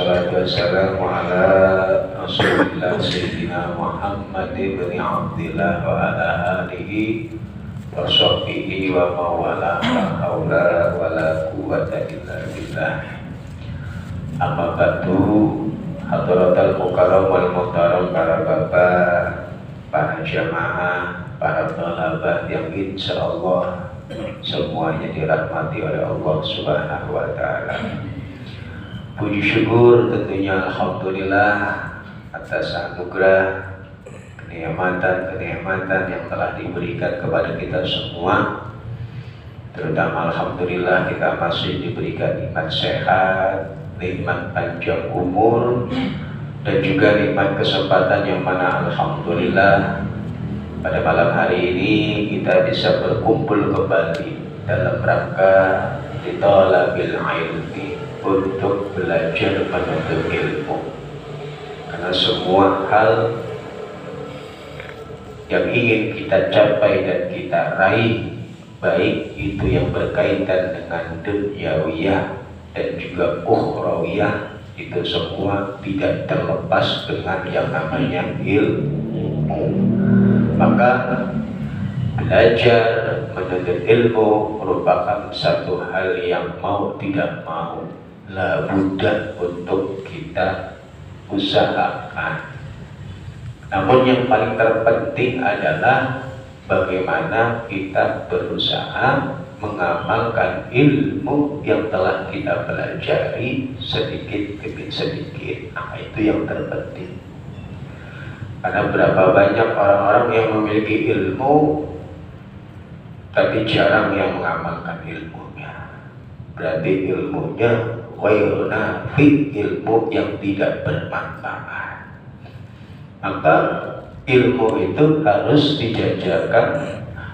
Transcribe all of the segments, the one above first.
wassalatu wassalamu ala Rasulillah Sayyidina Muhammad ibn Abdillah wa ala alihi wa sahbihi wa mawala la hawla wa la quwwata illa billah. Amma ba'du, hadratal mukarram wal muhtaram, para bapak, para jamaah, para thalabah yang insyaallah semuanya dirahmati oleh Allah Subhanahu wa taala. Puji syukur tentunya alhamdulillah atas anugerah kenikmatan yang telah diberikan kepada kita semua. Terutama alhamdulillah kita masih diberikan nikmat sehat, nikmat panjang umur, dan juga nikmat kesempatan yang mana alhamdulillah pada malam hari ini kita bisa berkumpul kembali dalam rangka ditolabil ilmi, untuk belajar menuntut ilmu. Karena semua hal yang ingin kita capai dan kita raih, baik itu yang berkaitan dengan dunyawiyah dan juga ukhrawiyah, itu semua tidak terlepas dengan yang namanya ilmu. Maka belajar menuntut ilmu merupakan satu hal yang mau tidak mau la budda untuk kita usahakan. Namun yang paling terpenting adalah bagaimana kita berusaha mengamalkan ilmu yang telah kita pelajari sedikit demi sedikit. Nah, itu yang terpenting. Karena berapa banyak orang-orang yang memiliki ilmu tapi jarang yang mengamalkan ilmunya. Berarti ilmunya ghairu nafi, ilmu yang tidak bermanfaat. Maka ilmu itu harus dijajarkan,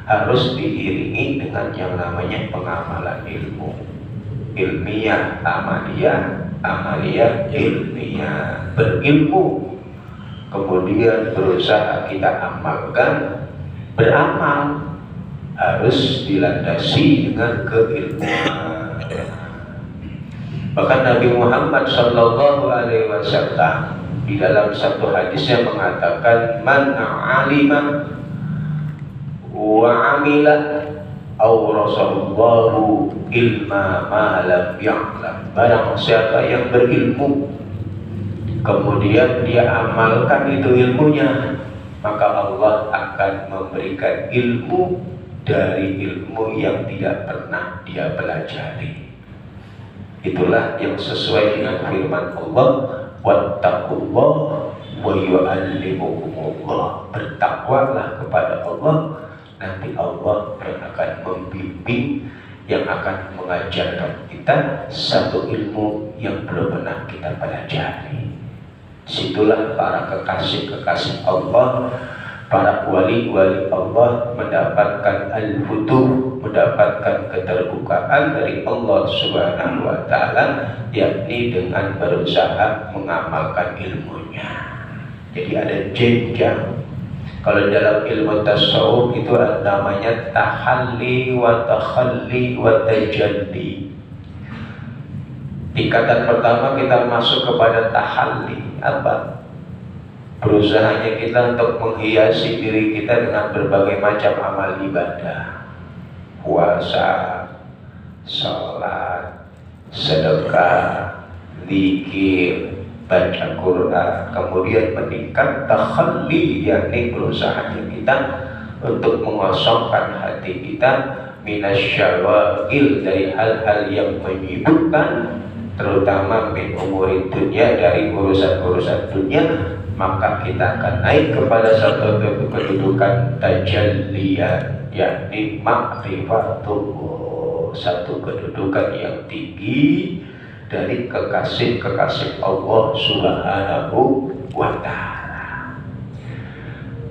harus diiringi dengan yang namanya pengamalan ilmu. Ilmiah, amaliyah, amaliyah, ilmiah. Berilmu, kemudian berusaha kita amalkan, beramal harus dilandasi dengan keilmuan. Bahkan Nabi Muhammad Sallallahu Alaihi Wasallam di dalam satu hadisnya mengatakan, man alima wa amila awrasallahu ilma ma lam ya'lam. Barang siapa yang berilmu kemudian dia amalkan itu ilmunya, maka Allah akan memberikan ilmu dari ilmu yang tidak pernah dia pelajari. Itulah yang sesuai dengan firman Allah, wattaqullah wa yu'allimukumullah. Bertakwalah kepada Allah, nanti Allah yang akan membimbing, yang akan mengajarkan kita satu ilmu yang belum pernah kita pelajari. Situlah para kekasih-kekasih Allah, para wali-wali Allah mendapatkan al-futuh, mendapatkan keterbukaan dari Allah Subhanahu wa taala, yakni dengan berusaha mengamalkan ilmunya. Jadi ada jenjang. Kalau dalam ilmu tasawuf itu ada namanya tahalli wa takhalli wa tajalli. Tingkatan pertama kita masuk kepada tahalli. Apa? Berusahanya kita untuk menghiasi diri kita dengan berbagai macam amal ibadah, puasa, salat, sedekah, zikir, baca Quran, kemudian meningkat takhalli, yakni berusahanya kita untuk mengosongkan hati kita minasyawagil, dari hal-hal yang menyibukkan, terutama min umuri dunia, dari urusan-urusan dunia. Maka kita akan naik kepada satu kedudukan tajalliyah, yakni ma'rifatullah, satu kedudukan yang tinggi dari kekasih-kekasih Allah Subhanahu wa ta'ala.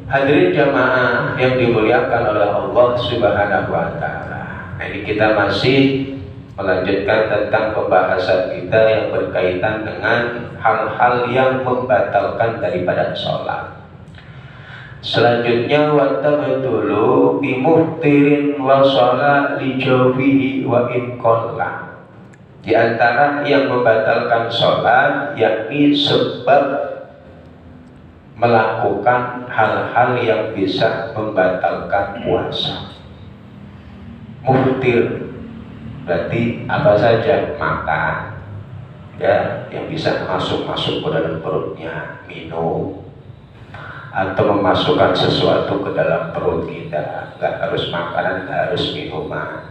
Hadirin jamaah yang dimuliakan oleh Allah Subhanahu wa ta'ala. Nah, ini kita masih melanjutkan tentang pembahasan kita yang berkaitan dengan hal-hal yang membatalkan daripada sholat. Selanjutnya, watabtulu bimuhtirin wa sholat li jawfihi wa in qalla. Di antara yang membatalkan sholat yakni sebab melakukan hal-hal yang bisa membatalkan puasa. Muftir berarti apa saja, makan ya, yang bisa masuk ke dalam perutnya, minum, atau memasukkan sesuatu ke dalam perut kita. Nggak harus makanan, nggak harus minuman.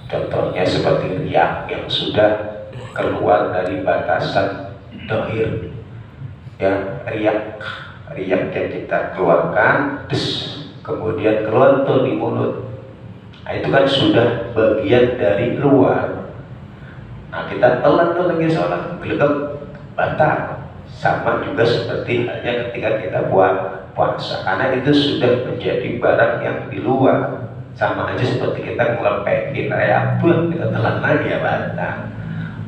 Contohnya seperti riak yang sudah keluar dari batasan dohir, ya, riak yang kita keluarkan, kemudian keluar tuh di mulut. Nah, itu kan sudah bagian dari luar. Nah, kita telan tuh lagi sholat, gelegek, batal. Sama juga seperti halnya ketika kita puasa, karena itu sudah menjadi barang yang di luar. Sama aja seperti kita ngelepekin ayam pun kita telan lagi ya batal.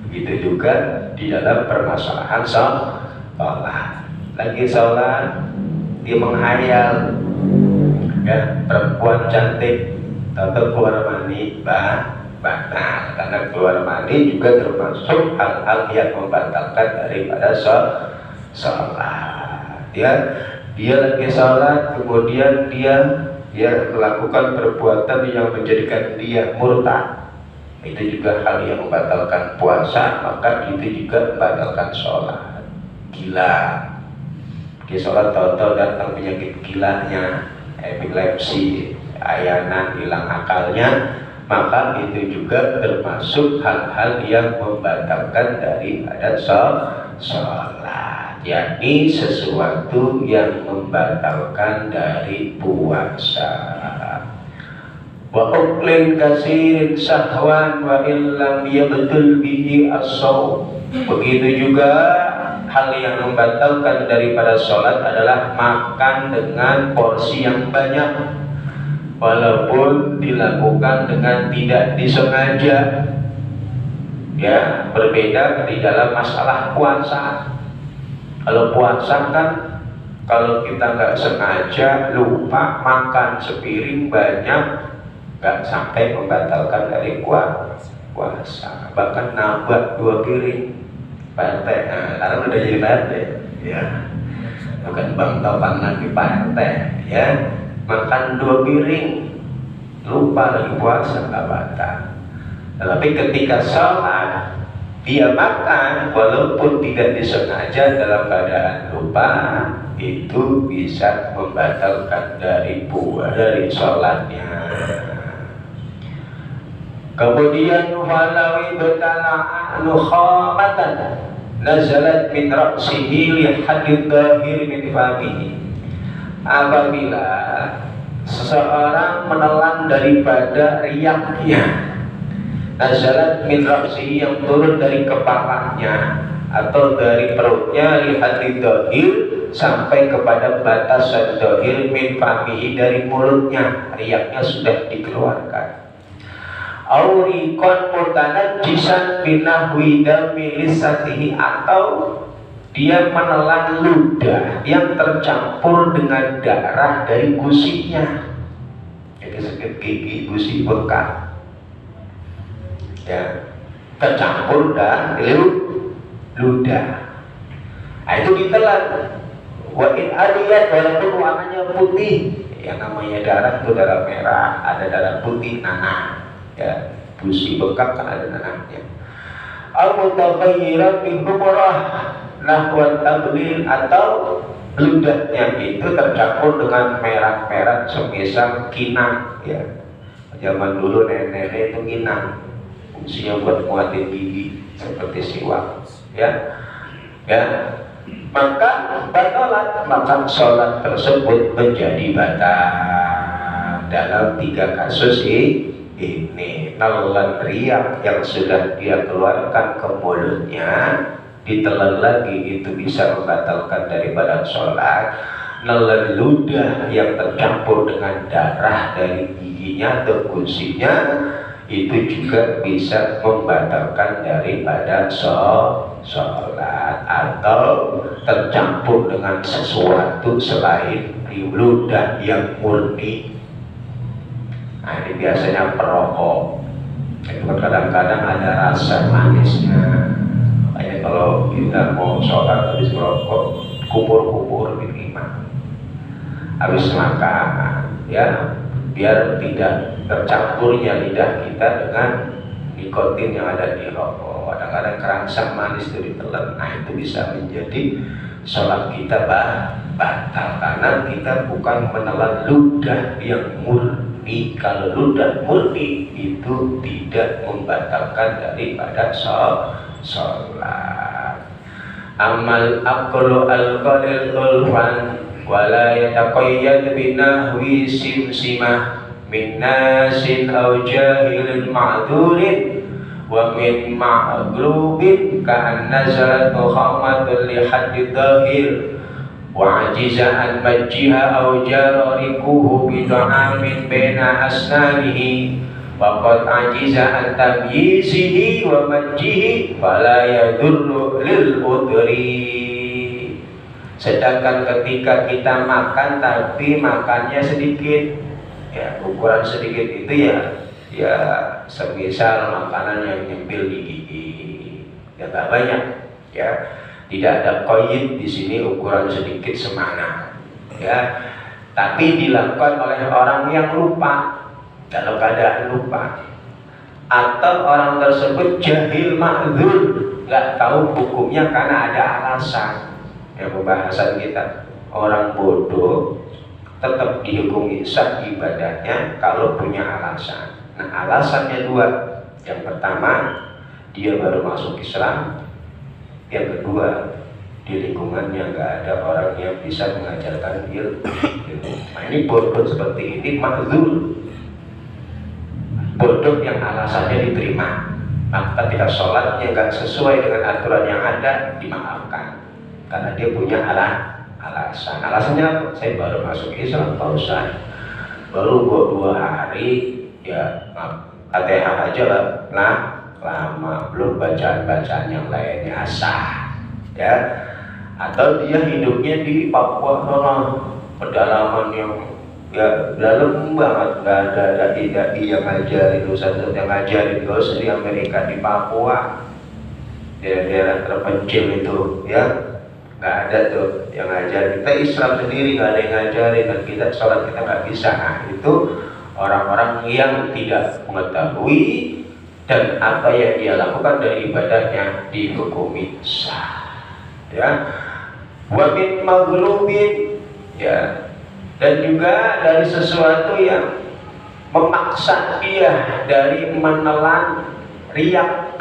Begitu juga di dalam permasalahan sholat. Lagi sholat dia menghayal, ya, perempuan cantik atau keluar mani, batal. Karena keluar mani juga termasuk hal-hal yang membatalkan daripada sholat. Dia lagi sholat, kemudian dia melakukan perbuatan yang menjadikan dia murtad. Itu juga hal yang membatalkan puasa, maka itu juga membatalkan sholat. Gila, dia sholat tahu-tahu datang penyakit gilanya, epilepsi, ayanan, hilang akalnya, maka itu juga termasuk hal-hal yang membatalkan daripada sholat, yakni sesuatu yang membatalkan dari puasa. Wa uklin kasirin sahwan wa illam yabtul bihi as-shaum. Begitu juga hal yang membatalkan daripada sholat adalah makan dengan porsi yang banyak, walaupun dilakukan dengan tidak disengaja. Ya, berbeda di dalam masalah puasa. Kalau puasa kan, kalau kita nggak sengaja lupa makan sepiring banyak, nggak sampai membatalkan dari puasa. Bahkan nambah 2 piring. Pak RT, sekarang udah jadi Pak RT, ya, bukan Bang Topan lagi, Pak RT, ya, makan 2 piring, lupa lagi puasa, nggak batal. Tetapi ketika sholat dia makan walaupun tidak disengaja dalam keadaan lupa, itu bisa membatalkan dari sholatnya. Kemudian walawi betala'anu khamatan nazalat min ra'sihi li hadid dhahir min famihi. Apabila seseorang menelan daripada riaknya, nazalat min ra'sihi, yang turun dari kepalanya atau dari perutnya, li hadid dhahir, sampai kepada batasan dhahir min famihi, dari mulutnya riaknya sudah dikeluarkan. Aurikon mutanajjisan binahwi dami lisatihi, atau dia menelan ludah yang tercampur dengan darah dari gusinya. Jadi sakit gigi, gusi bengkak, ya, tercampur dan ludah. Nah, itu ditelan. Wa in aliyat, walaupun warnanya putih, yang namanya darah itu darah merah, ada darah putih, nanah. Ya, gusi bengkak kan ada nanahnya. Al-mutaghayyiran bi humrah nahwan tablil, atau ludahnya itu tercampur dengan merah-merah semisal kinang, ya. Zaman dulu nenek-nenek itu kinang, fungsinya buat nguatin gigi seperti siwak, ya. Maka batalat, maka sholat tersebut menjadi batal dalam 3 kasus ini. Nalan riak yang sudah dia keluarkan ke mulutnya, ditelan lagi, itu bisa membatalkan daripada sholat. Nalan ludah yang tercampur dengan darah dari giginya atau gusinya, itu juga bisa membatalkan daripada sholat. Atau tercampur dengan sesuatu selain ludah yang murni. Nah, ini biasanya perokok, Itu kadang-kadang ada rasa manisnya. Makanya kalau kita mau sholat habis merokok, kubur-kubur gitu gimana? Habis makan, ya, biar tidak tercampurnya lidah kita dengan nikotin yang ada di rokok. Kadang-kadang kerangsang manis itu ditelan. Nah, itu bisa menjadi sholat kita batal karena kita bukan menelan ludah yang murni. Kalau ludah murni itu tidak membatalkan daripada sholat. Amal aqlu al-qalil ulfan wala yataqayyad binahwi simsimah min nasin aw jahilin ma'durin wa min ma'glubin ka'an nazalatu khamatun li haddi dhahir wa ajiza'an majjiha aw jararikuhu bida'amin bena asnanihi wa qad ajiza'an tamyizihi wa majjihi fala yadurru lil udri. Sedangkan ketika kita makan tapi makannya sedikit, ya ukuran sedikit itu ya semisal makanan yang nyempil di gigi, ya nggak banyak, ya tidak ada qaid di sini ukuran sedikit semana, ya. Tapi dilakukan oleh orang yang lupa, dalam keadaan lupa, atau orang tersebut jahil ma'dzur, nggak tahu hukumnya karena ada alasan. Yang pembahasan kita, orang bodoh tetap dihukumi sah ibadahnya kalau punya alasan. Nah, alasannya dua. Yang pertama, dia baru masuk Islam. Yang kedua, di lingkungannya nggak ada orang yang bisa mengajarkan ilmu. Nah, ini bodoh seperti ini ma'dzur, bodoh yang alasannya diterima, maka ketika sholatnya nggak sesuai dengan aturan yang ada, dimaafkan karena dia punya alasan. Alasannya, saya baru masuk Islam Pak Ustaz, baru 2 hari, ya Fatihah aja lah lama, belum bacaan-bacaan yang lainnya sah, ya. Atau dia hidupnya di Papua, pedalaman yang ya dalam banget, nggak ada dai yang ngajarin, ustaz yang ngajarin, terus di Amerika, di Papua, daerah-daerah terpencil itu, ya nggak ada tuh yang ngajarin. Kita Islam sendiri nggak ada yang ngajarin, dan kita sholat kita nggak bisa. Nah, itu orang-orang yang tidak mengetahui dan apa yang dia lakukan dari ibadahnya dihukumi sah, ya. Wa min maghlubin, ya, dan juga dari sesuatu yang memaksa dia dari menelan riak,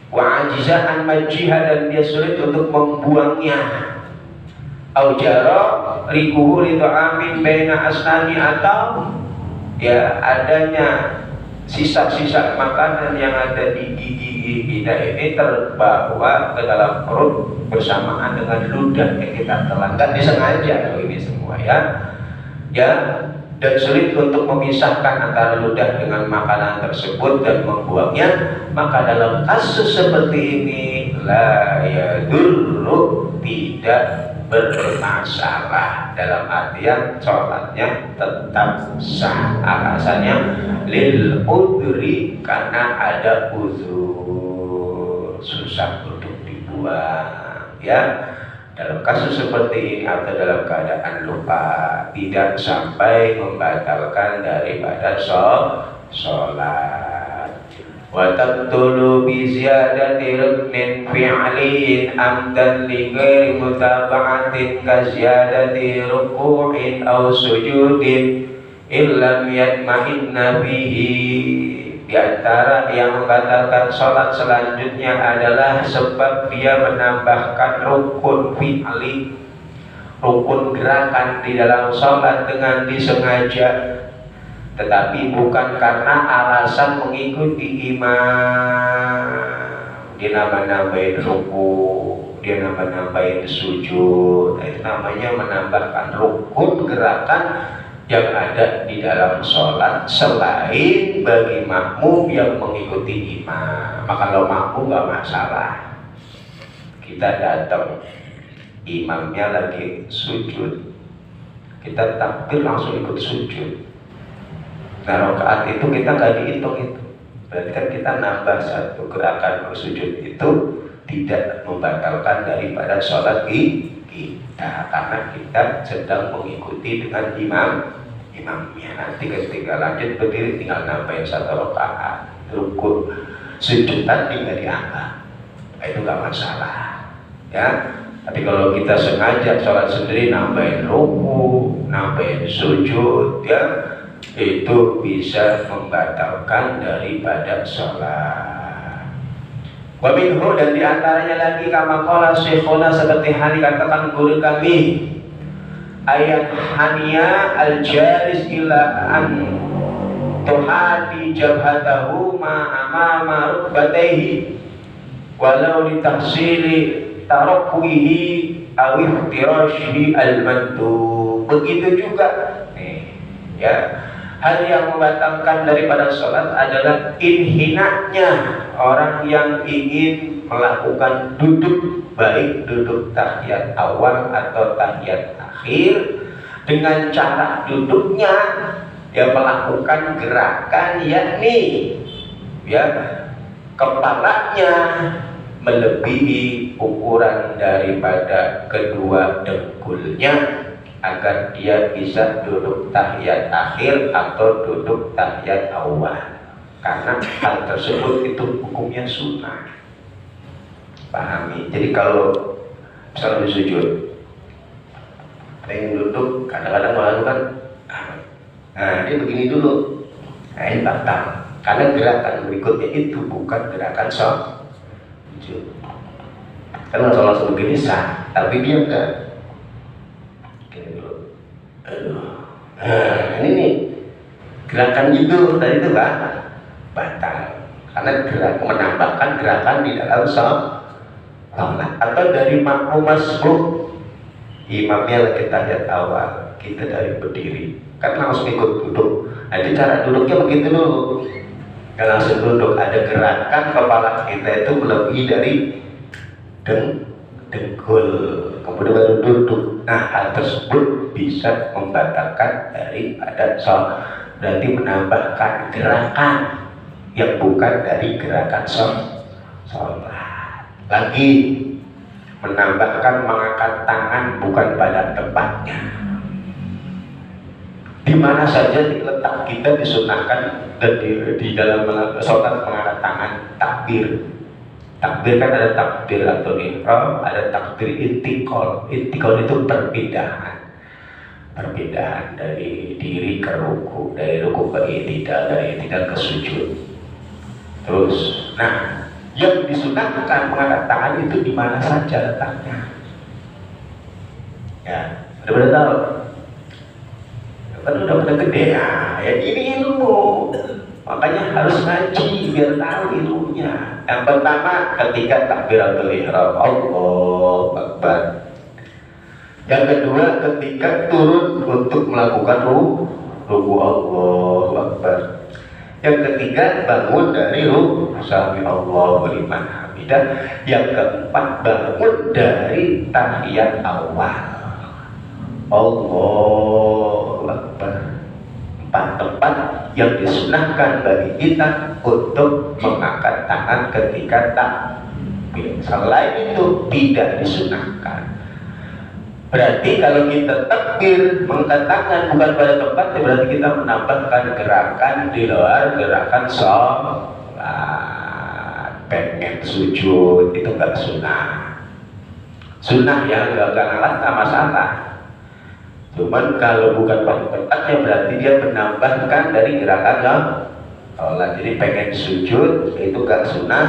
wa ajizan majjiha, dan dia sulit untuk membuangnya, au jara rikuhu li ta'amin baina asnani, atau ya adanya sisa-sisa makanan yang ada di gigi kita ini terbawa ke dalam perut bersamaan dengan ludah yang kita telan. Kan disengaja ini semua, ya, dan sulit untuk memisahkan antara ludah dengan makanan tersebut dan membuangnya. Maka dalam kasus seperti ini la yadurru, tidak bermasalah, dalam artian sholatnya tetap sah. Alasannya lil udri, karena ada uzur, susah untuk dibuang, ya. Dalam kasus seperti ini atau dalam keadaan lupa, tidak sampai membatalkan daripada sholat. Wa tabtulu bi ziyadati ruknin fi'lin amdan li ghairi mutaba'atin ka ziyadati ruku'in aw sujudin illam yatma'inna bihi. Di antara yang membatalkan sholat selanjutnya adalah sebab dia menambahkan rukun fi'li, rukun gerakan di dalam sholat dengan disengaja, tetapi bukan karena alasan mengikuti imam. Dia nambah-nambahin ruku, dia nambah-nambahin sujud. Itu namanya menambahkan rukun gerakan yang ada di dalam sholat selain bagi makmum yang mengikuti imam. Maka kalau makmum nggak masalah, kita datang imamnya lagi sujud, kita takbir langsung ikut sujud. Nah, rakaat itu kita nggak dihitung itu, Berarti kan kita nambah satu gerakan bersujud itu tidak membatalkan daripada sholat kita, karena kita sedang mengikuti dengan imamnya. Nanti ketika lanjut berdiri tinggal nambahin satu rakaat, rukuk sujudan tinggal diangkat, itu nggak masalah ya. Tapi kalau kita sengaja sholat sendiri nambahin rukuk, nambahin sujud ya, itu bisa membatalkan daripada sholat. Wa minhu, dan diantaranya lagi kama qala syekhuna, seperti hal dikatakan guru kami, ayat hania al-jalis ila an tuhadi jabhatahu ma'amama rukbatayhi walau litahsili tarakkuhi awih tirashi al-mandub. Begitu juga ya, hal yang membatalkan daripada sholat adalah inhinanya orang yang ingin melakukan duduk, baik duduk tahiyat awal atau tahiyat akhir, dengan cara duduknya dia melakukan gerakan yakni ya kepalanya melebihi ukuran daripada kedua dengkulnya, agar dia bisa duduk tahiyat akhir atau duduk tahiyat awal, karena hal tersebut itu hukumnya sunnah. Pahami? Jadi kalau misalnya sujud pengen duduk, kadang-kadang melakukan dia begini dulu, ini batal, karena gerakan berikutnya itu bukan gerakan sujud. Karena langsung begini sah, tapi dia enggak. Ini nih gerakan itu tadi itu kan batal, karena menambahkan gerakan di dalam sholat. Atau dari makmum masbuk, imamnya lagi tahiyat awal, kita dari berdiri kan langsung ikut duduk. Nah, itu cara duduknya begitu dulu, nggak langsung duduk, ada gerakan kepala kita itu melebihi dari dengkul, kemudian baru duduk. Nah, hal tersebut bisa membatalkan daripada sholat, berarti menambahkan gerakan yang bukan dari gerakan sholat. Lagi menambahkan mengangkat tangan bukan pada tempatnya. Di mana saja letak kita disunahkan di dalam sholat mengangkat tangan. Takbir kan ada takbir atau ihram, ada takbir intikal. Intikal itu perpindahan dari diri ke ruku, dari ruku ke i'tidal, dari i'tidal ke sujud. Terus, nah, yang disunahkan mengangkat tangan itu di mana saja letaknya. Ya, udah tahu. Kan udah pada gede ya. Ini ilmu. Makanya harus ngaji biar tahu ilmunya. Yang pertama ketika takbiratul ihram, Allahu Akbar. Yang kedua ketika turun untuk melakukan ruku, Allahu Akbar. Yang ketiga bangun dari ruku, sami Allahu liman hamidah. Yang keempat bangun dari tahiyat awal, Allahu Akbar. 4 tempat yang disunahkan bagi kita untuk mengangkat tangan ketika takbir. Selain itu tidak disunahkan. Berarti kalau kita takbir mengangkat tangan bukan pada tempatnya, berarti kita menambahkan gerakan di luar gerakan sholat. Pengen sujud itu nggak sunnah. Sunnah ya, nggak ngalah, nggak masalah. Cuman kalau bukan pada tempatnya berarti dia menambahkan dari gerakan sholat. Jadi pengen sujud itu gak sunnah,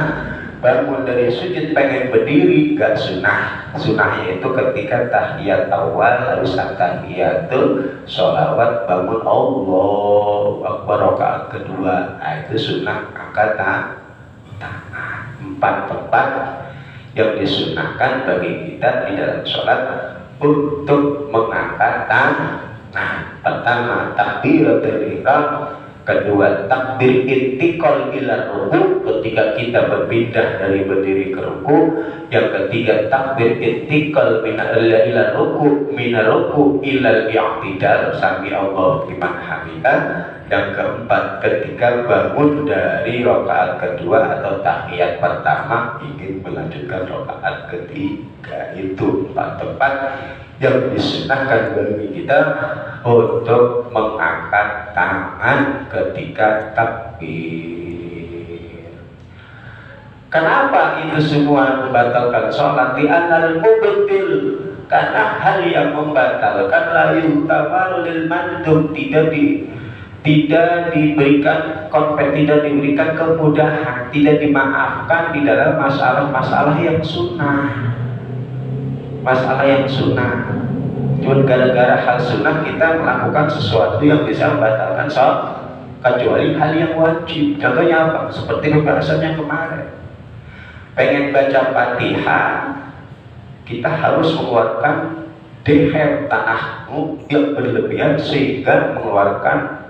bangun dari sujud pengen berdiri gak sunnah. Sunnahnya itu ketika tahiyat awal harus tahiyatul sholawat, bangun Allahu Akbar rakaat kedua. Nah, itu sunnah angkat tangan. 4 tempat yang disunahkan bagi kita di dalam sholat untuk mengangkat tangan. Nah, pertama takbiratul ihram, kedua takbir intikal ila ruku ketika kita berpindah dari berdiri ke ruku, yang ketiga takbir intikal ila ruku ila i'tidal, sami Allahu liman hamidah, Yang keempat, ketika bangun dari rakaat kedua atau tahiyat pertama ingin melanjutkan rakaat ketiga, itu tempat yang disunahkan bagi kita untuk mengangkat tangan ketika takbir. Kenapa itu semua membatalkan sholat? Di anal mubtil, karena hal yang membatalkan la yutabaru lil mandub, tidak diberikan tidak diberikan kemudahan, tidak dimaafkan di dalam masalah-masalah yang sunnah. Masalah yang sunnah, cuma gara-gara hal sunnah kita melakukan sesuatu yang bisa membatalkan sholat, kecuali hal yang wajib. Contohnya apa? Seperti pembahasannya kemarin, pengen baca Fatihah, kita harus mengeluarkan dehem tanahmu yang berlebihan sehingga mengeluarkan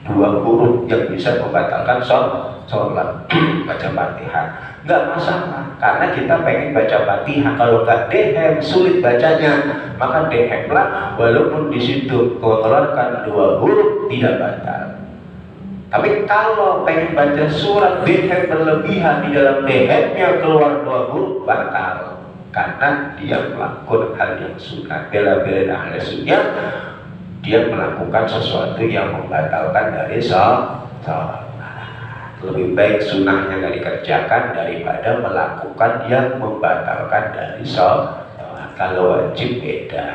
2 huruf yang bisa membatalkan sholat. Baca Fatihah nggak masalah, karena kita pengen baca Fatihah. Kalau nggak dehem, sulit bacanya, maka dehemlah, walaupun di situ mengeluarkan 2 huruf tidak batal. Tapi kalau pengen baca surat dehem berlebihan, di dalam dehemnya keluar 2 huruf, batal, karena dia melakukan hal yang sunnah. Bela-bela ahli sunnah, dia melakukan sesuatu yang membatalkan dari sholat. Lebih baik sunnahnya nggak dikerjakan daripada melakukan yang membatalkan dari sholat. Kalau wajib beda,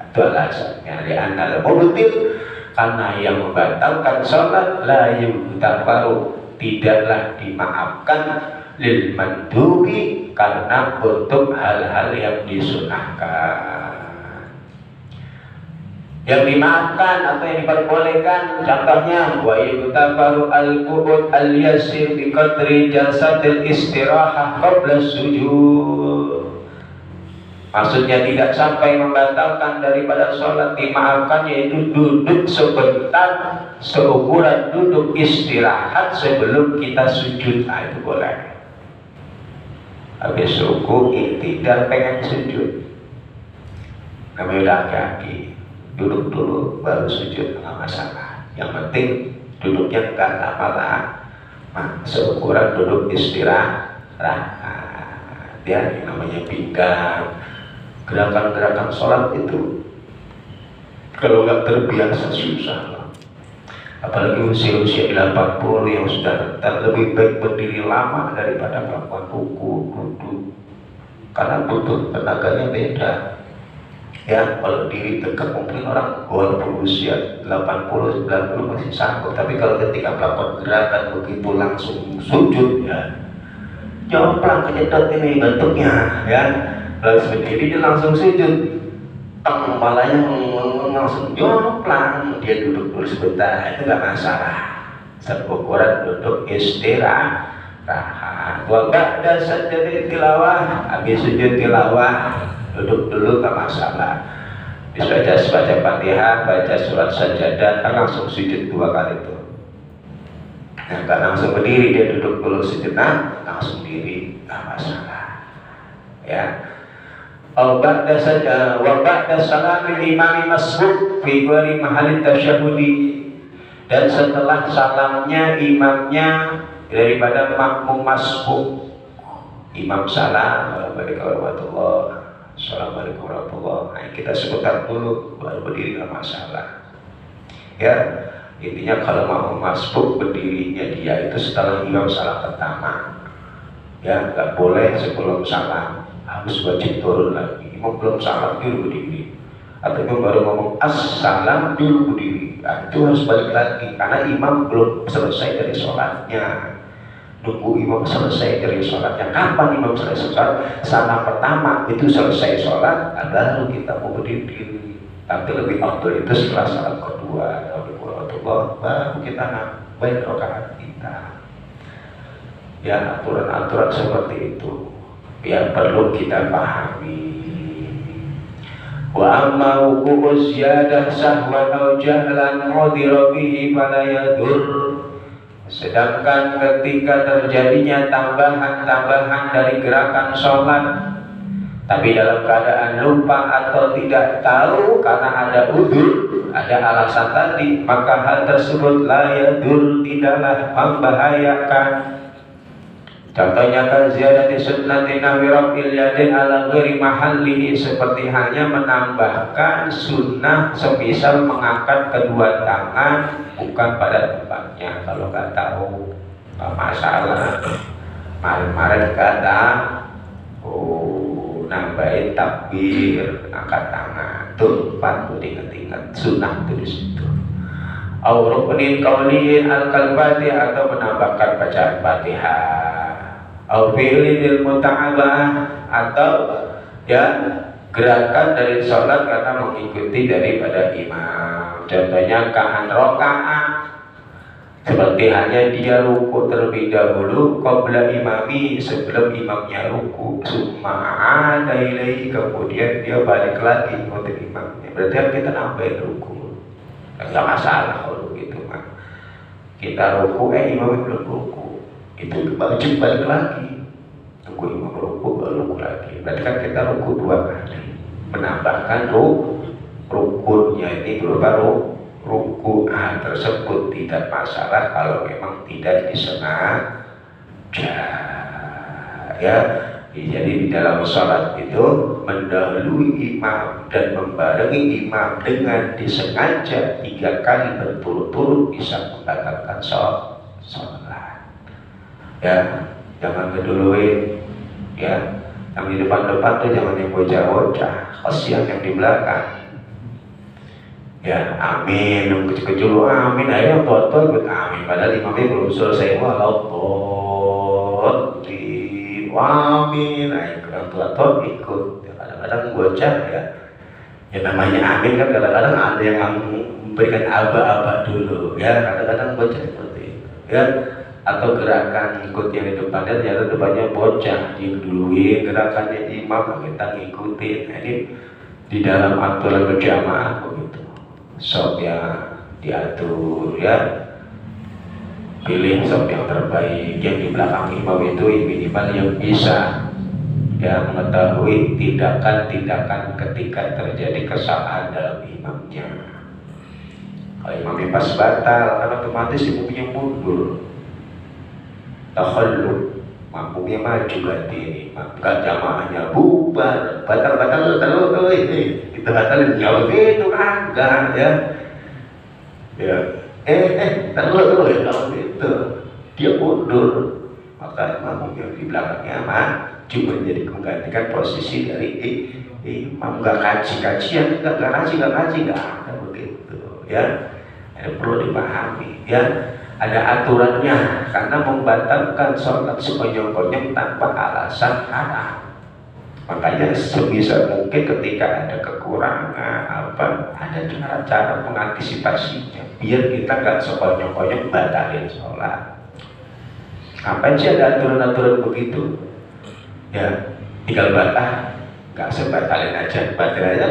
itu alasannya. Li'annal mubtil, karena yang membatalkan sholat la yutabaru, tidaklah dimaafkan, lil mandubi, karena untuk hal-hal yang disunahkan. Yang dimaafkan atau yang diperbolehkan, contohnya wa yutabaru al-qubud al-yasir bi qadri jasadil istirahah qabla sujud. Maksudnya tidak sampai membatalkan daripada sholat, dimaafkan, yaitu duduk sebentar seukuran duduk istirahat sebelum kita sujud. Nah, itu boleh. Habis suku tidak pengen sujud, namanya udah kaki, duduk dulu baru sujud, nggak masalah. Yang penting duduknya nggak lama-lama, seukuran duduk istirahat. Dia namanya pinggang. Gerakan-gerakan sholat itu kalau nggak terbiasa susah. Apalagi usia-usia 80 yang sudah rentan, lebih baik berdiri lama daripada melakukan ruku, duduk, karena butuh tenaganya beda. Ya, kalau diri tegak mungkin orang walaupun usia 80, 90 masih sanggup, tapi kalau ketika melakukan gerakan begitu langsung sujud, ya jomplang kejedot ini bentuknya, ya. Kalau berdiri dia langsung sujud, kepalanya langsung jomplang, dia duduk dulu sebentar, itu nggak masalah. Seukuran duduk istirahat. Wa ba'da sajdatil tilawah, habis sujud tilawah duduk dulu, nggak masalah. Bisa baca Fatihah, baca surat sajadah, kan langsung sujud 2 kali itu. Nah, kan langsung berdiri, dia duduk dulu sejenak, langsung diri, nggak masalah. Ya. Wa ba'da salamil imami masbuk fi ghairi mahalli tasyahhudi, dan setelah salamnya imamnya daripada makmum masbuk, imam salam, assalamualaikum warahmatullahi. Nah, kita sebentar dulu baru berdiri, nggak masalah. Ya, intinya kalau mau masbuk berdirinya dia itu setelah imam salam pertama. Ya, nggak boleh sebelum salam, harus wajib turun lagi. Imam belum salam dulu berdiri, atau imam baru ngomong assalam dulu berdiri. Nah, itu harus balik lagi karena imam belum selesai dari sholatnya. Nunggu imam selesai dari sholatnya. Kapan imam selesai sholat? Salam pertama itu selesai sholat, baru kita mau berdiri. Tapi lebih afdal itu setelah salam kedua, baru kita nambahin rakaat kita. Ya, aturan-aturan seperti itu yang perlu kita pahami. Wa amma wuqu'uz ziyadah sahwan aw jahlan udhira bihi fala yadur. Sedangkan ketika terjadinya tambahan-tambahan dari gerakan sholat, Tapi dalam keadaan lupa atau tidak tahu karena ada udzur, ada alasan tadi, maka hal tersebut la yadur, tidaklah membahayakan. Contohnya kan ziyadati sunnati nawi raf'il yadin ala ghairi mahallihi, seperti hanya menambahkan sunnah semisal mengangkat kedua tangan bukan pada tempatnya. Kalau nggak tahu nggak masalah. Kemarin kata nambahin takbir, angkat tangan, tuh patut diingat-ingat sunnah itu di situ. Au ruknin qaulin al-kalbati, atau menambahkan bacaan Fatihah. Au fi'lil muta'abah, atau ya gerakan dari sholat karena mengikuti daripada imam. Contohnya ka'an roka'ah, seperti hanya dia ruku terlebih dahulu qabla imami, sebelum imamnya ruku, summa ilaihi, kemudian dia balik lagi untuk imamnya. Berarti kita nambahin ruku, nggak masalah kalau begitu mah. Kita ruku, imamnya belum ruku, itu wajib balik lagi, tunggu imam ruku baru ruku lagi. Berarti kan kita ruku 2 kali, menambahkan rukunnya ini berupa ruku tersebut tidak masalah kalau memang tidak disengaja, ya. Jadi di dalam sholat itu mendahului imam dan membarengi imam dengan disengaja 3 kali berturut-turut bisa membatalkan sholat. Ya, jangan keduluin, ya. Yang di depan-depan tuh jangan yang bocah-bocah, kasihan yang di belakang. Ya, amin, yang kecil-kecil amin, ayo tua-tua ikut amin, padahal imamnya belum selesai walau di amin, ayo orang tua-tua ikut. Ya, kadang-kadang bocah ya namanya amin kan kadang-kadang ada yang memberikan aba-aba dulu, ya kadang-kadang bocah seperti itu, ya. Atau gerakan ikut yang di depannya ternyata depannya bocah, diduluin gerakannya imam, kita ngikutin. Nah, ini di dalam aturan berjamaah begitu. Sop yang diatur, ya, pilih sop yang terbaik, yang di belakang imam itu minimal yang bisa ya mengetahui tindakan-tindakan ketika terjadi kesalahan dalam imamnya. Kalau imamnya pas batal, kan otomatis imamnya mundur, takhalluf, makmumnya maju ganti ini, maka jamaahnya bubar, batal itu batalin jauh itu agak, ya terlalu ya kalau itu dia mundur, maka makmumnya di belakangnya maju menjadi menggantikan posisi dari imam. Nggak kaji-kajian, nggak ada begitu, ya. Perlu dipahami, ya. Ada aturannya, karena membatalkan sholat sekonyong-konyong tanpa alasan haram. Makanya sebisa mungkin ketika ada kekurangan ada cara-cara mengantisipasinya biar kita nggak sekonyong-konyong batalin sholat. Apa sih ada aturan-aturan begitu? Ya, tinggal nggak sebatalin aja, batalin aja,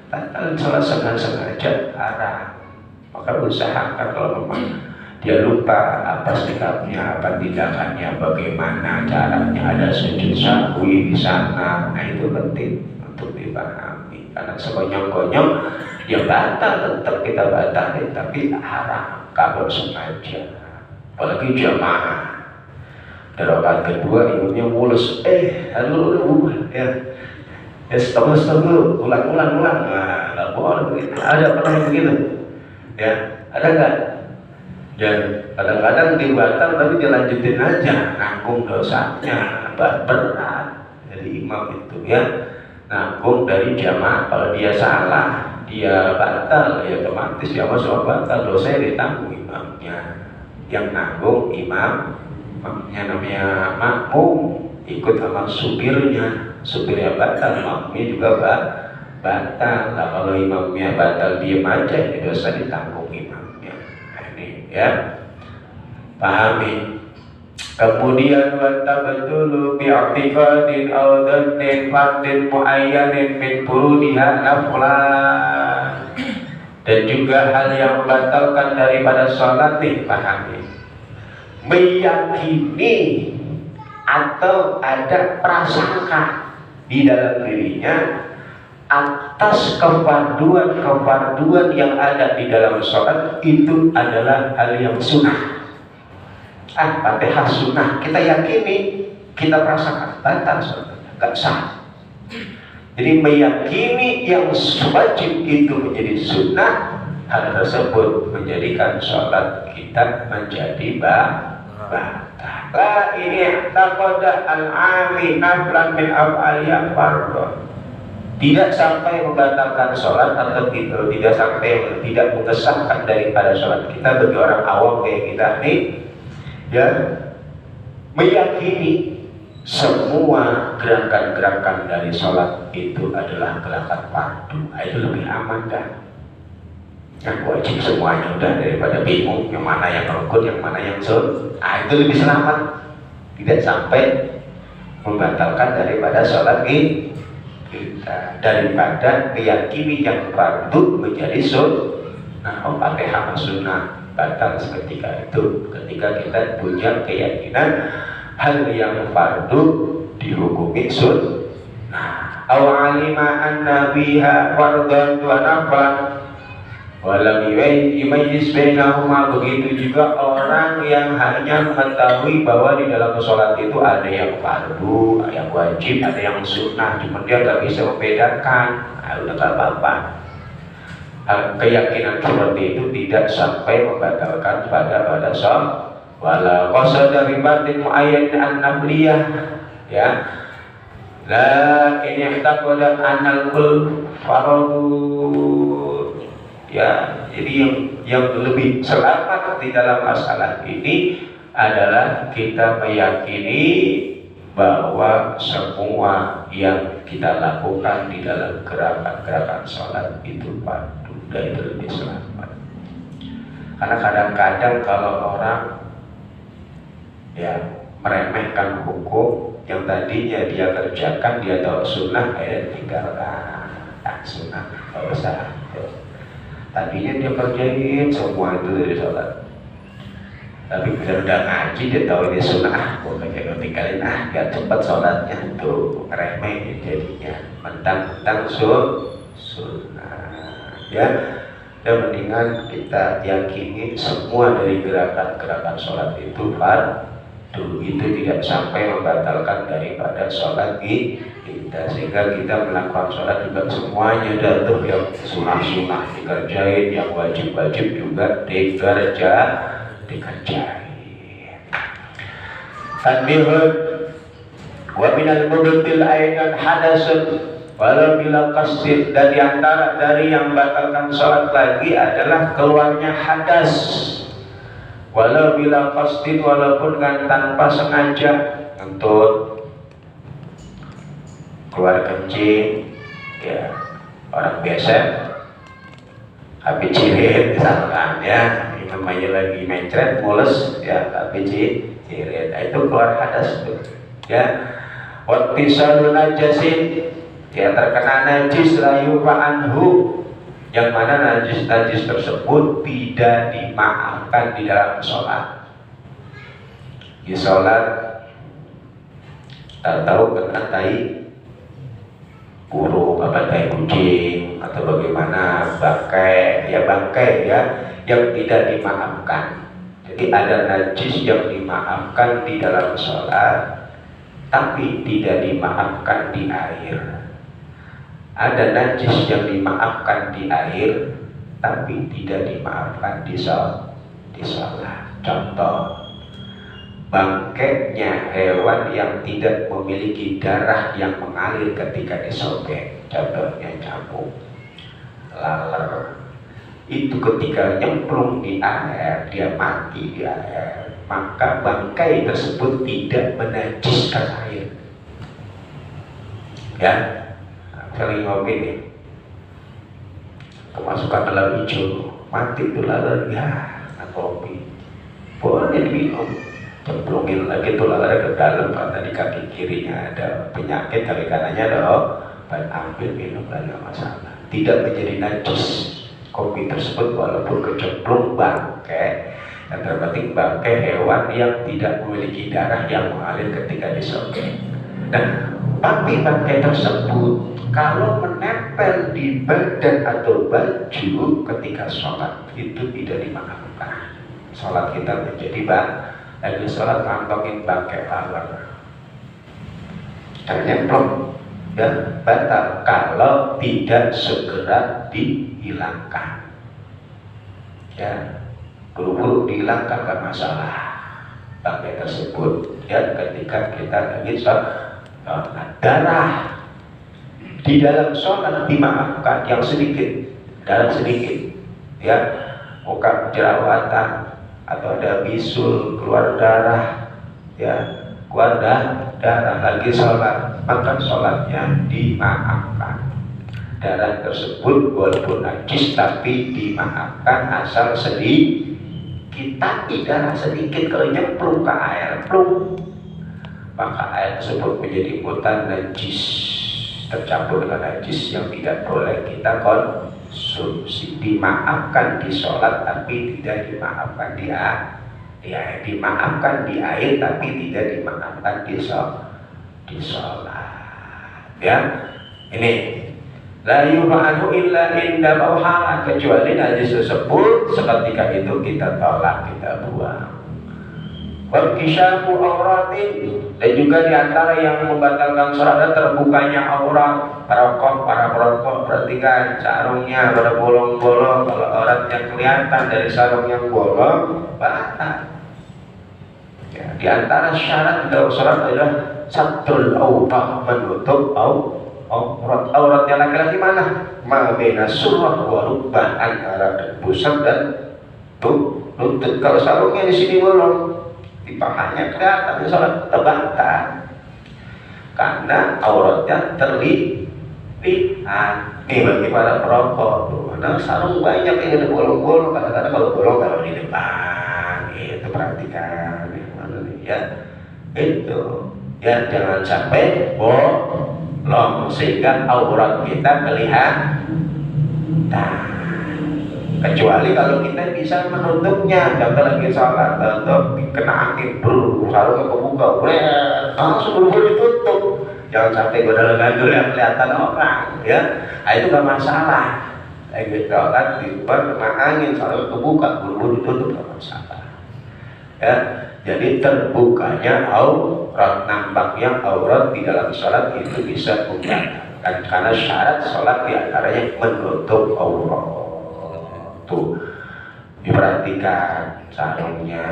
batalin sholat sengaja haram. Maka usahakan kalau memang dia lupa apa sikapnya, apa tindakannya, bagaimana caranya, ada sujud sahwi di sana. Nah itu penting untuk dipahami. Karena sekonyong-konyong ya batal, tetap kita batalin, tapi haram kalau sengaja. Apalagi jamaah. Rakaat kedua imamnya mulus, halo ya setengah ulang. Nah, nggak boleh begitu. Ada pernah begitu? Ya, ada nggak? Dan kadang-kadang dibatal tapi dilanjutin aja, nanggung dosanya, berat dari imam itu, ya. Nanggung dari jamaah, kalau dia salah, dia batal, ya otomatis dia masuk batal, dosanya ditanggung imamnya. Yang nanggung imamnya namanya makmum, ikut sama supirnya batal, makmumnya juga batal. Nah, kalau imamnya batal diem aja, ini dosa ditanggung imamnya. Nah, ini ya, pahami. Kemudian watabadulu bi'atiqadin aw dhannin fardin muayyanin min furudiha naflan. Dan juga hal yang membatalkan daripada sholat nih, pahami, meyakini atau ada prasangka di dalam dirinya atas kefarduan yang ada di dalam sholat itu adalah hal yang sunnah. Fatihah sunnah, kita yakini, kita merasakan batal sholatnya, gak sah. Jadi meyakini yang wajib itu menjadi sunnah, hal tersebut menjadikan sholat kita menjadi batal. La ini taqada al-ami naflan min af'aliyah fardhu. Tidak sampai membatalkan sholat atau tidak sampai tidak mengesahkan daripada sholat kita bagi orang awam kayak kita nih, ya, meyakini semua gerakan-gerakan dari sholat itu adalah gerakan fardu. Itu lebih aman kan? Yang wajib semuanya udah, daripada bingung yang mana yang rukun, yang mana yang sunnah. Itu lebih selamat, tidak sampai membatalkan daripada sholat kita, daripada meyakini yang fardu menjadi sunnah. Fatihah sunnah batal seketika itu ketika kita punya keyakinan hal yang fardu dihukumi sunnah. Aw alima anna biha fardhan wa naflan walam yumayyiz bainahuma. Begitu juga orang yang hanya mengetahui bahwa di dalam sholat itu ada yang fardu, yang wajib, ada yang sunnah, cuma dia nggak bisa membedakan. Udah nggak apa-apa. Keyakinan seperti itu tidak sampai membatalkan pada sholat. Wala qasada bi batin muayyan an-nafliyah, ya. La ini taqada anal kul fardu. Ya, jadi yang lebih selamat di dalam masalah ini adalah kita meyakini bahwa semua yang kita lakukan di dalam gerakan-gerakan sholat itu fardu, dan itu lebih selamat. Karena kadang-kadang kalau orang ya meremehkan hukum yang tadinya dia kerjakan, dia tahu sunnah, tinggalkan sunnah, nggak usah. Tadinya dia kerjain semua itu dari sholat, tapi bisa udah ngaji dia tahu ini sunnah, pokoknya tinggalin biar cepat sholatnya. Tuh remeh jadinya, mentang-mentang sunnah, ya. Dan mendingan kita yakini semua dari gerakan-gerakan sholat itu fardu, itu tidak sampai membatalkan daripada sholat kita, sehingga kita melakukan sholat juga semuanya jatuh, yang sunnah-sunnah dikerjain, yang wajib-wajib juga dikerjain. Tanbihun wa minal mubtil aidan hadasun walau bila qasdin. Dan diantara dari yang batalkan sholat lagi adalah keluarnya hadas, walau bila qasdin, walaupun kan tanpa sengaja, untuk keluar kencing, ya, orang biasa habis cirit misalkan, ya, namanya lagi mencret mules, ya, habis cirit, itu keluar hadas tuh, ya. Wattisalun najasin, ya, terkena najis layu anhu, yang mana najis tersebut tidak dimaafkan di dalam sholat. Di sholat tak tahu kena tai burung, apa tai kucing, atau bagaimana, bangkai ya, yang tidak dimaafkan. Jadi ada najis yang dimaafkan di dalam sholat, tapi tidak dimaafkan di air. Ada najis yang dimaafkan di air, tapi tidak dimaafkan di sholat. Contoh, bangkainya hewan yang tidak memiliki darah yang mengalir ketika disobek, contohnya nyamuk, laler, itu ketika nyemplung di air, dia mati di air, maka bangkai tersebut tidak menajiskan air, ya. Sering ngopi nih, kemasukan dalam hijau, mati itu laler, ya, kopi boleh diminum, cemplungin lagi tuh laler ke dalam, karena di kaki kirinya ada penyakit, kaki kanannya ada obat, ambil minum, lalu masalah, tidak menjadi najis kopi tersebut walaupun kecemplung bangkai. Dan terpenting bangkai hewan yang tidak memiliki darah yang mengalir ketika disobek. Nah, Tapi bangkai tersebut kalau menempel di badan atau baju ketika sholat itu tidak dimaafkan. Sholat kita menjadi lagi sholat kantongin bangkai lawan, nyemplung ya, batal kalau tidak segera dihilangkan. Ya, buru-buru dihilangkan gak masalah bangkai tersebut. Ya, ketika kita lagi sholat, darah di dalam sholat dimaafkan yang sedikit, darah sedikit, ya, bukan jerawatan atau ada bisul keluar darah, ya, keluar darah lagi sholat, maka sholatnya dimaafkan. Darah tersebut walaupun najis tapi dimaafkan asal sedikit. Tapi darah sedikit kalau nyemplung ke air plung, maka air tersebut menjadi mutan najis, tercampur dengan najis yang tidak boleh kita konsumsi. Dimaafkan di sholat tapi tidak dimaafkan di air. Ya, dimaafkan di air tapi tidak dimaafkan di sholat. Ya, ini la yufa'anu illa inda mauha, kecuali najis tersebut seketika itu kita tolak, kita buang. Berkisyafu auratin, dan juga diantara yang membatalkan sholat adalah terbukanya aurat. Para perokok perhatikan sarungnya pada bolong-bolong. Kalau auratnya kelihatan dari sarung yang bolong, batal. Ya, diantara syarat dalam sholat adalah satrul aurat, menutup aurat. Auratnya laki-laki mana? Ma baina surah wa rukbah, antara pusat dan lutut. Kalau sarungnya di sini bolong, di pahanya kelihatan, sholat terbantah karena auratnya terlihat. Nih bagi para perokok, mana sarung banyak yang ada bolong-bolong, kadang-kadang kalau bolong taruh di depan, itu perhatikan, ya, itu, ya, jangan sampai bolong sehingga aurat kita kelihatan. Kecuali kalau kita bisa menutupnya, contoh lagi sholat, untuk kena angin, sarungnya kebuka, langsung buru-buru ditutup. Jangan sampai godal-godal yang kelihatan orang, ya. Nah, itu gak masalah. Lagi sholat di luar kena angin, sarungnya kebuka, buru-buru ditutup, gak masalah. Ya, jadi terbukanya aurat, nampaknya aurat di dalam sholat itu bisa membatalkan, karena syarat sholat diantaranya menutup aurat. Tuh, diperhatikan sarungnya.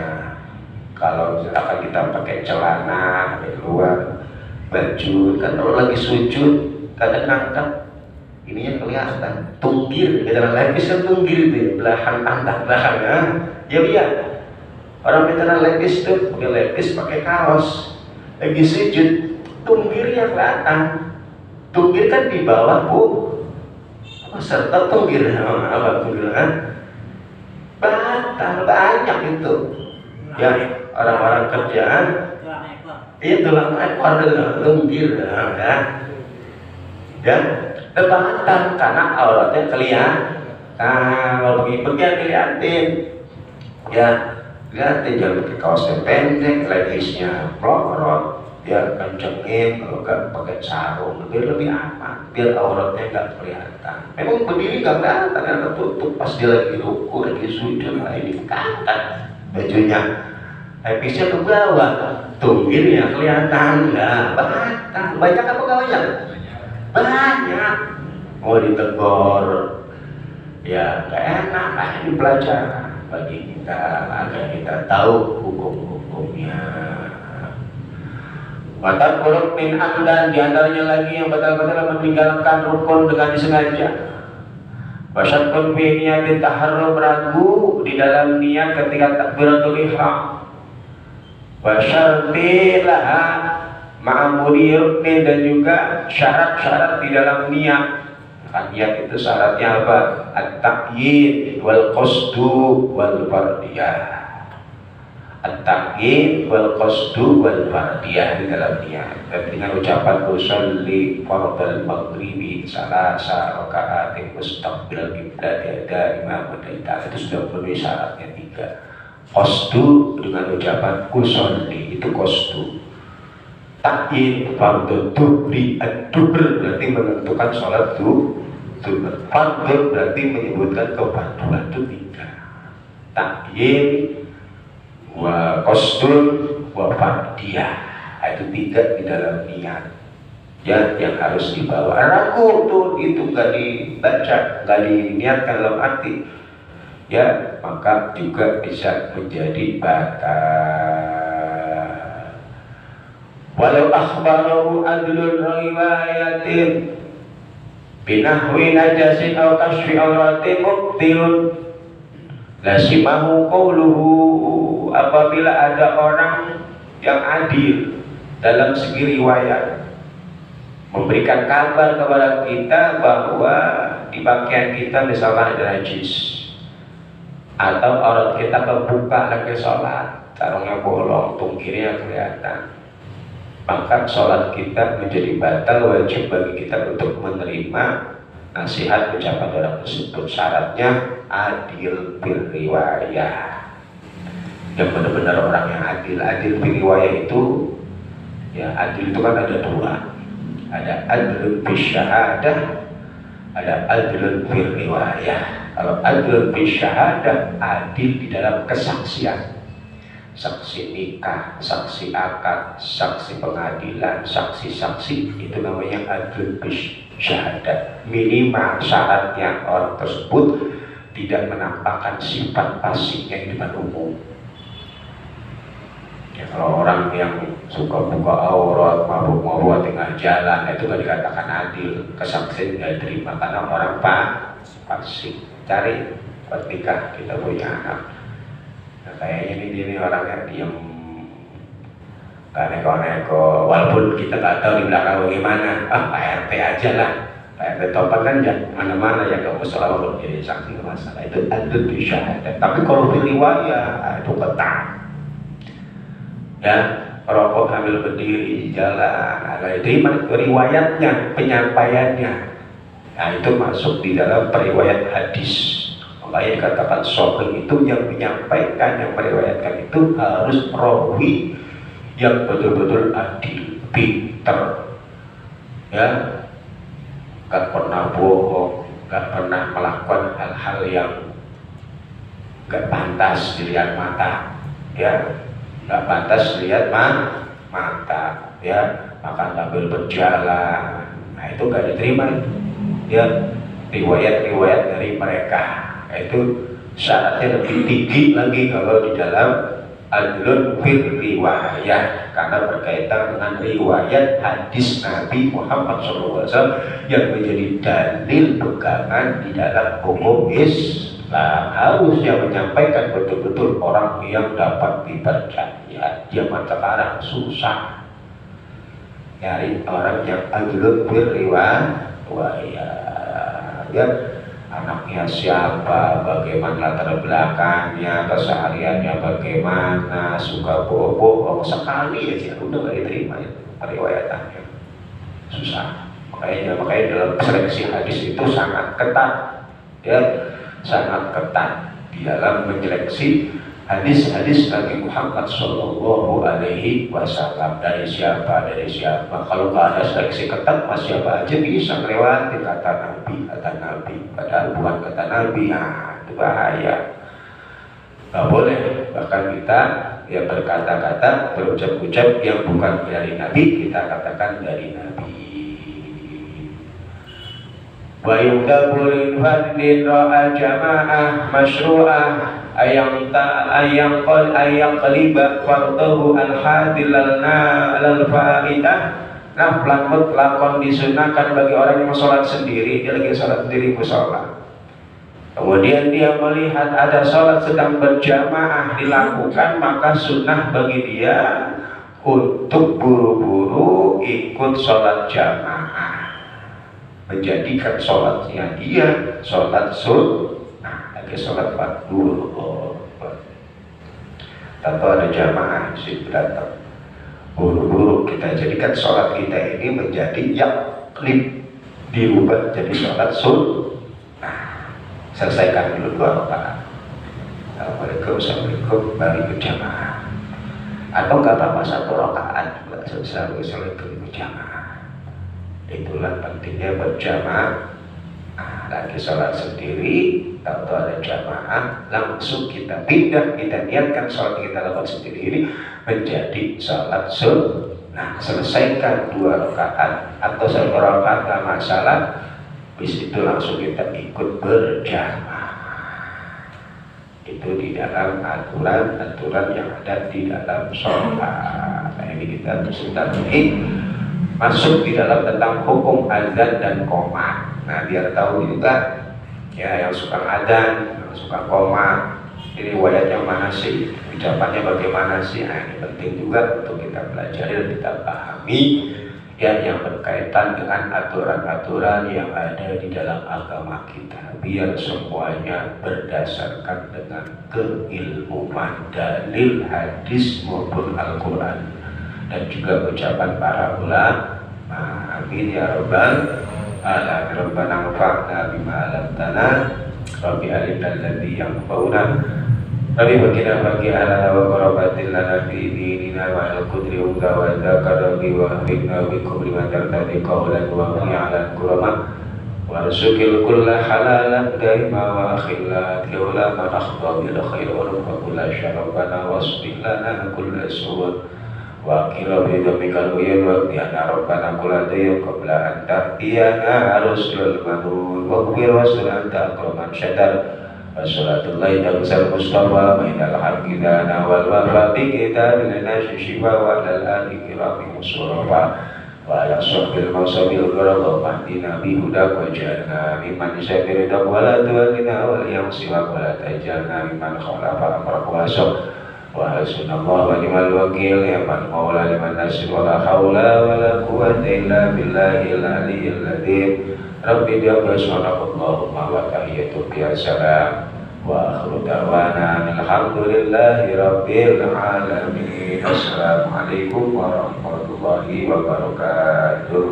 Kalau misalkan kita pakai celana di luar, baju, kan kalau lagi sujud kadang-kadang ininya kelihatan tunggir, dalam lepis kan tunggir itu, belahan pantat belakangnya. Ya lihat, orang veteran lepis itu pakai lepis, pakai kaos, lagi sujud, tunggirnya kelihatan. Tunggir kan di bawah serta tunggir, apa tunggir kan? Batal banyak itu. Ya, orang-orang kerjaan itu tulang ekor tunggir, ya. Dan batal karena auratnya kelihatan. Kalau pergi dilihatin, ya, lihatin, jangan pakai kaos yang pendek, legisnya melorot. Ya, kencengin, kalau nggak pakai sarung, biar lebih aman, biar auratnya nggak kelihatan. Memang berdiri nggak kelihatan, karena tutup pas dia lagi ruku, lagi sujud, lah ini kelihatan bajunya, lepisnya ke bawah, tunggirnya kelihatan, nggak batal. Banyak apa nggak banyak? Banyak. Mau ditegur, ya nggak enak, ini pelajaran bagi kita agar kita tahu hukum-hukumnya. Batal buruk min amdan, diantaranya lagi yang batal-batal meninggalkan rukun dengan disengaja. Wasyadun fi niyatin taharrum, ragu di dalam niat ketika takbiratul ihram. Wasyartilaha ma'amuri ruknin, dan juga syarat-syarat di dalam niat. Niat itu syaratnya apa? At-taqyid wal qasdu wal fardiyah. At-taqyid wal qasdu wal fardiyah di dalam niat. Dan dengan ucapan usolli fardal maghribi salasa raka'atin mustaqbil qiblat ada imam dan itu sudah memenuhi syaratnya 3. Qasdu dengan ucapan usolli, itu qasdu. Ta'yin fardhu duhri, ad-duhr berarti menentukan sholat duhur. Fardhu berarti menyebutkan kefarduan itu tiga. Ta'yin wa qasdun wa fardiyah, itu tiga di dalam niat ya yang harus dibawa. Ragu tuh itu nggak dibaca, nggak diniatkan dalam hati ya, maka juga bisa menjadi batal. Walau akhbarahu adlun riwayatin binahwi najasin aw kashfi auratin mubtilun lasimahu qawluhu, apabila ada orang yang adil dalam segi riwayat memberikan kabar kepada kita bahwa di pakaian kita misalkan ada najis atau aurat kita kebuka lagi sholat, sarungnya bolong, tungkirnya kelihatan, maka sholat kita menjadi batal. Wajib bagi kita untuk menerima nasihat ucapan orang tersebut. Syaratnya adil berriwayah, yang benar-benar orang yang adil. Adil berriwayah itu ya, adil itu kan ada dua, ada adlun bisyahadah, ada adlun berriwayah. Kalau adlun bisyahadah, adil di dalam kesaksian, saksi nikah, saksi akad, saksi pengadilan, saksi-saksi, itu namanya adlun bisyahadah. Minimal syaratnya orang tersebut tidak menampakkan sifat pasiknya di depan umum. Ya, kalau orang yang suka buka aurat, mabuk-mabuk tengah jalan, itu nggak dikatakan adil, kesaksian nggak diterima karena orang fasik. Cari ketika kita punya anak, nah, kayaknya ini orangnya diam, gak neko-neko, walaupun kita nggak tahu di belakang bagaimana. Pak RT aja lah, Pak RT topan kan ya mana-mana ya, kamu selalu menjadi saksi masalah, itu adil bisyahadah. Tapi kalau riwayat itu ketat ya, rokok ambil berdiri di jalan, ada itu riwayatnya, penyampaiannya, nah itu masuk di dalam periwayat hadis. Makanya dikatakan sahih itu yang menyampaikan, yang meriwayatkan itu harus rawi yang betul-betul adil, pinter ya, gak pernah bohong, gak pernah melakukan hal-hal yang gak pantas dilihat mata ya, gak pantas lihat mata ya, makan sambil berjalan, nah itu gak diterima ya, riwayat-riwayat dari mereka. Itu syaratnya lebih tinggi lagi kalau di dalam adlun fil riwayah, karena berkaitan dengan riwayat hadis Nabi Muhammad SAW yang menjadi dalil pegangan di dalam hukum Islam. Harusnya menyampaikan betul-betul orang yang dapat dipercaya. Zaman sekarang susah nyari orang yang adlun fil riwayah ya, anaknya siapa, bagaimana latar belakangnya, kesehariannya bagaimana, suka bohong sekali aja udah gak diterima ya periwayatannya, susah. Makanya dalam seleksi hadis itu sangat ketat ya, sangat ketat di dalam menyeleksi hadis-hadis Nabi Muhammad Sallallahu Alaihi Wasallam. Dari siapa? Kalau nggak ada seleksi ketat, mas siapa aja bisa melewati kata Nabi, padahal bukan kata Nabi. Nah, itu bahaya. Nggak boleh. Bahkan kita yang berkata-kata, berucap-ucap yang bukan dari Nabi, kita katakan dari Nabi. Wa yudabulin fadlin ra'al jama'ah masyru'ah ayang qaliba fardahu al-hadil al-fa'idah. Nah, lakon disunahkan bagi orang yang sholat sendiri, dia lagi sholat sendiri musola, kemudian dia melihat ada sholat sedang berjamaah dilakukan, maka sunnah bagi dia untuk buru-buru ikut sholat jamaah, menjadikan sholatnya dia sholat sunnah, lagi sholat fardu. Tentu ada jamaah di situ datang, buru-buru kita jadikan sholat kita ini menjadi yaklib, dirubah jadi sholat sunnah. Selesaikan dulu 2 rakaat, assalamualaikum, assalamualaikum, balik berjamaah, atau nggak apa-apa 1 rakaat selalu sholat berjamaah. Itulah pentingnya berjamaah. Lagi sholat sendiri atau ada jamaah, langsung kita pindah, kita niatkan sholat kita lakukan sendiri menjadi sholat sunnah. Selesaikan 2 rakaat atau 1 rakaat nggak masalah. Habis itu langsung kita ikut berjamaah. Itu di dalam aturan yang ada di dalam sholat. Nah, ini kita sebentar ini masuk di dalam tentang hukum azan dan qomat. Nah, biar tahu juga ya yang suka adzan, yang suka qomat, ini riwayatnya mana sih, ucapannya bagaimana sih. Nah, ini penting juga untuk kita pelajari dan kita pahami ya, yang berkaitan dengan aturan-aturan yang ada di dalam agama kita, biar semuanya berdasarkan dengan keilmuan dalil hadis maupun Al-Quran dan juga ucapan para ulama. Amin ya rabbal alamin. Rabbana anfa'na bima 'allamtana rabbi alimna alladhi yanfa'una rabbi baqina baqi alana wa qarabatin lana fi dinina wa al-qudri wa dzaka rabbi wa habibna bi kubri wa tartadi qawlan wa mi'alan kurama wa rizqil kulla halalan daima wa khillat yaula man akhda bil khair wa kulla syarabana wasbih lana kulla suwat wa qila bi dhammikal uyun wa qiyana rabbana kulla dayyun qabla an ta'tiyana rusul manun wa qir wasul anta akraman syadar Wassalamullahi ta'ala Mustafa Mainal harqidana wal wafati kita bilana shishifa wa lal al-ikirami musurafa wa ala sahbil mausabil gharada mahdina bihudak wa jana miman isabir dakwala tuwalina wal yang siwak wa la tajalna miman khalafa amrak wasok wa hasunallah wa liman wakil ya man mawla liman nasir wa la hawla wa la quwwata illa billahil aliyyil ladhim Rabbi diabaswanakallahumma wa tahiyyatu biassalam wa akhiru da'wana alhamdulillahi rabbil alamin. Assalamualaikum warahmatullahi wabarakatuh.